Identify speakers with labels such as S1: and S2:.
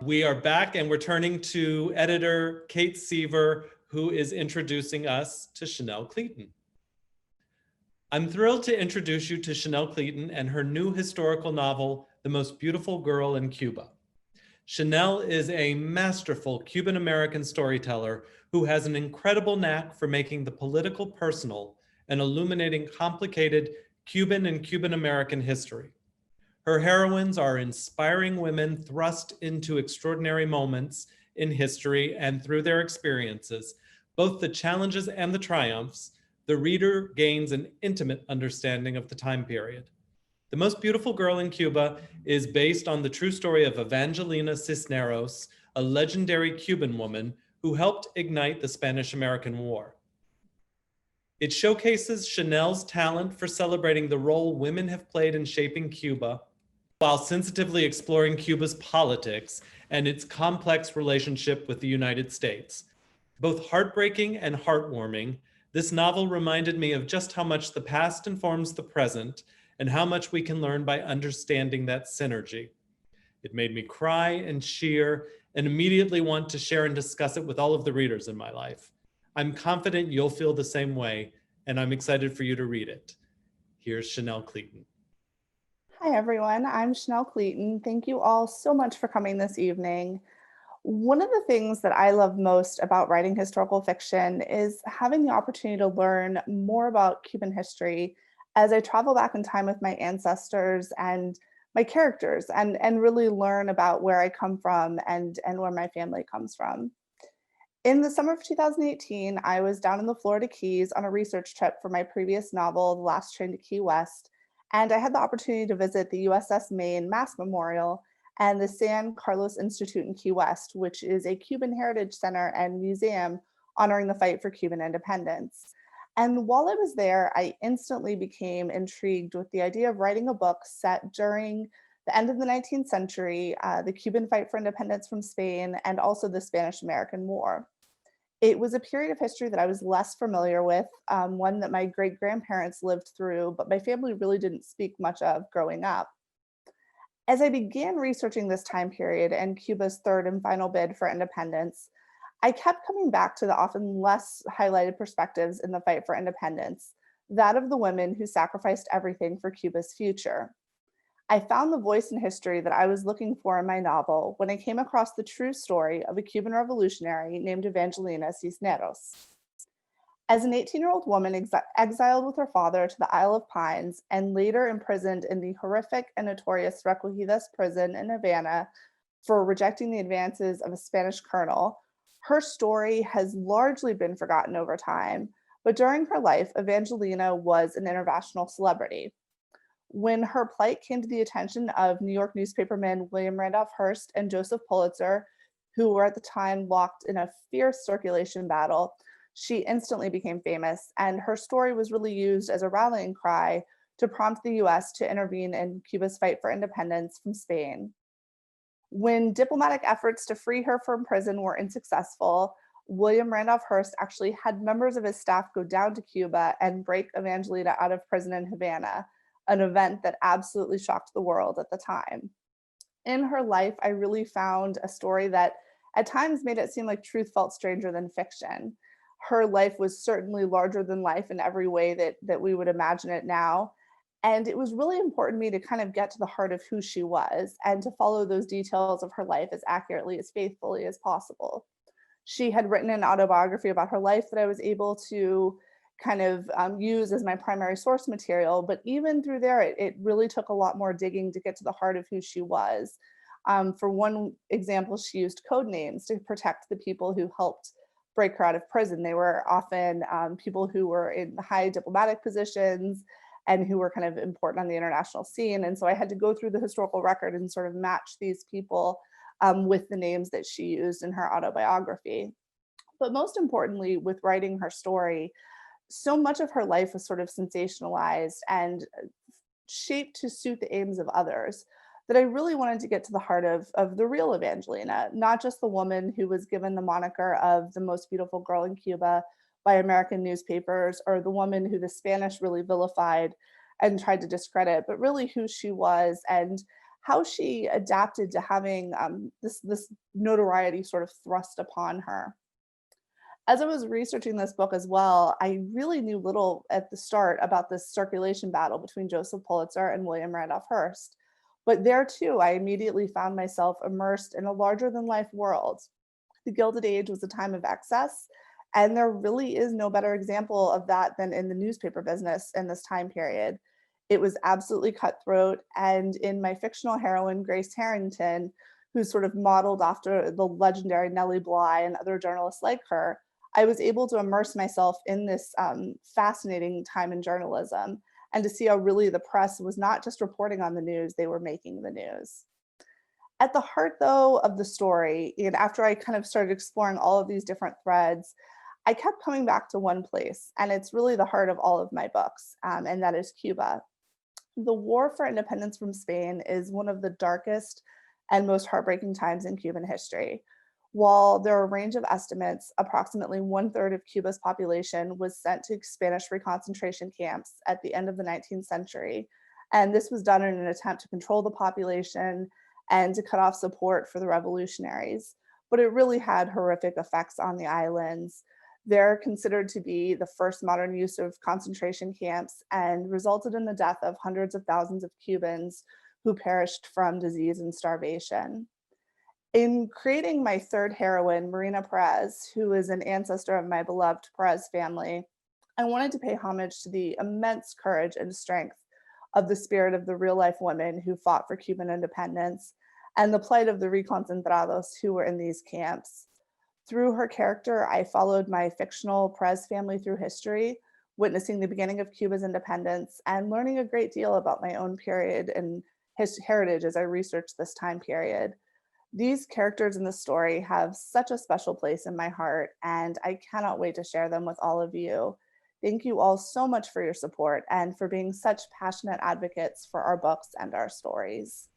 S1: We are back and we're turning to editor Kate Seaver, who is introducing us to Chanel Cleeton. I'm thrilled to introduce you to Chanel Cleeton and her new historical novel, The Most Beautiful Girl in Cuba. Chanel is a masterful Cuban-American storyteller who has an incredible knack for making the political personal and illuminating complicated Cuban and Cuban-American history. Her heroines are inspiring women thrust into extraordinary moments in history, and through their experiences, both the challenges and the triumphs, the reader gains an intimate understanding of the time period. The Most Beautiful Girl in Cuba is based on the true story of Evangelina Cisneros, a legendary Cuban woman who helped ignite the Spanish-American War. It showcases Chanel's talent for celebrating the role women have played in shaping Cuba, while sensitively exploring Cuba's politics and its complex relationship with the United States. Both heartbreaking and heartwarming, this novel reminded me of just how much the past informs the present and how much we can learn by understanding that synergy. It made me cry and cheer and immediately want to share and discuss it with all of the readers in my life. I'm confident you'll feel the same way, and I'm excited for you to read it. Here's Chanel Cleeton.
S2: Hi, everyone. I'm Chanel Cleeton. Thank you all so much for coming this evening. One of the things that I love most about writing historical fiction is having the opportunity to learn more about Cuban history as I travel back in time with my ancestors and my characters and really learn about where I come from and where my family comes from. In the summer of 2018, I was down in the Florida Keys on a research trip for my previous novel, The Last Train to Key West, and I had the opportunity to visit the USS Maine Mass Memorial and the San Carlos Institute in Key West, which is a Cuban heritage center and museum honoring the fight for Cuban independence. And while I was there, I instantly became intrigued with the idea of writing a book set during the end of the 19th century, the Cuban fight for independence from Spain, and also the Spanish-American War. It was a period of history that I was less familiar with, one that my great-grandparents lived through, but my family really didn't speak much of growing up. As I began researching this time period and Cuba's third and final bid for independence, I kept coming back to the often less highlighted perspectives in the fight for independence, that of the women who sacrificed everything for Cuba's future. I found the voice in history that I was looking for in my novel when I came across the true story of a Cuban revolutionary named Evangelina Cisneros. As an 18-year-old woman exiled with her father to the Isle of Pines and later imprisoned in the horrific and notorious Recogidas prison in Havana for rejecting the advances of a Spanish colonel, her story has largely been forgotten over time, but during her life, Evangelina was an international celebrity. When her plight came to the attention of New York newspapermen William Randolph Hearst and Joseph Pulitzer, who were at the time locked in a fierce circulation battle, she instantly became famous, and her story was really used as a rallying cry to prompt the US to intervene in Cuba's fight for independence from Spain. When diplomatic efforts to free her from prison were unsuccessful, William Randolph Hearst actually had members of his staff go down to Cuba and break Evangelina out of prison in Havana, an event that absolutely shocked the world at the time. In her life, I really found a story that at times made it seem like truth felt stranger than fiction. Her life was certainly larger than life in every way that we would imagine it now. And it was really important to me to kind of get to the heart of who she was and to follow those details of her life as accurately, as faithfully as possible. She had written an autobiography about her life that I was able to kind of use as my primary source material. But even through there, it really took a lot more digging to get to the heart of who she was. For one example, she used code names to protect the people who helped break her out of prison. They were often people who were in high diplomatic positions and who were kind of important on the international scene. And so I had to go through the historical record and sort of match these people with the names that she used in her autobiography. But most importantly, with writing her story, so much of her life was sort of sensationalized and shaped to suit the aims of others that I really wanted to get to the heart of the real Evangelina, not just the woman who was given the moniker of the most beautiful girl in Cuba by American newspapers, or the woman who the Spanish really vilified and tried to discredit, but really who she was and how she adapted to having this notoriety sort of thrust upon her. As I was researching this book as well, I really knew little at the start about this circulation battle between Joseph Pulitzer and William Randolph Hearst. But there too, I immediately found myself immersed in a larger than life world. The Gilded Age was a time of excess, and there really is no better example of that than in the newspaper business in this time period. It was absolutely cutthroat, and in my fictional heroine, Grace Harrington, who's sort of modeled after the legendary Nellie Bly and other journalists like her, I was able to immerse myself in this fascinating time in journalism and to see how really the press was not just reporting on the news, they were making the news. At the heart, though, of the story, and after I kind of started exploring all of these different threads, I kept coming back to one place, and it's really the heart of all of my books, and that is Cuba. The war for independence from Spain is one of the darkest and most heartbreaking times in Cuban history. While there are a range of estimates, approximately one third of Cuba's population was sent to Spanish concentration camps at the end of the 19th century. And this was done in an attempt to control the population and to cut off support for the revolutionaries. But it really had horrific effects on the islands. They're considered to be the first modern use of concentration camps and resulted in the death of hundreds of thousands of Cubans who perished from disease and starvation. In creating my third heroine, Marina Perez, who is an ancestor of my beloved Perez family, I wanted to pay homage to the immense courage and strength of the spirit of the real life women who fought for Cuban independence and the plight of the reconcentrados who were in these camps. Through her character, I followed my fictional Perez family through history, witnessing the beginning of Cuba's independence and learning a great deal about my own period and his heritage as I researched this time period. These characters in the story have such a special place in my heart, and I cannot wait to share them with all of you. Thank you all so much for your support and for being such passionate advocates for our books and our stories.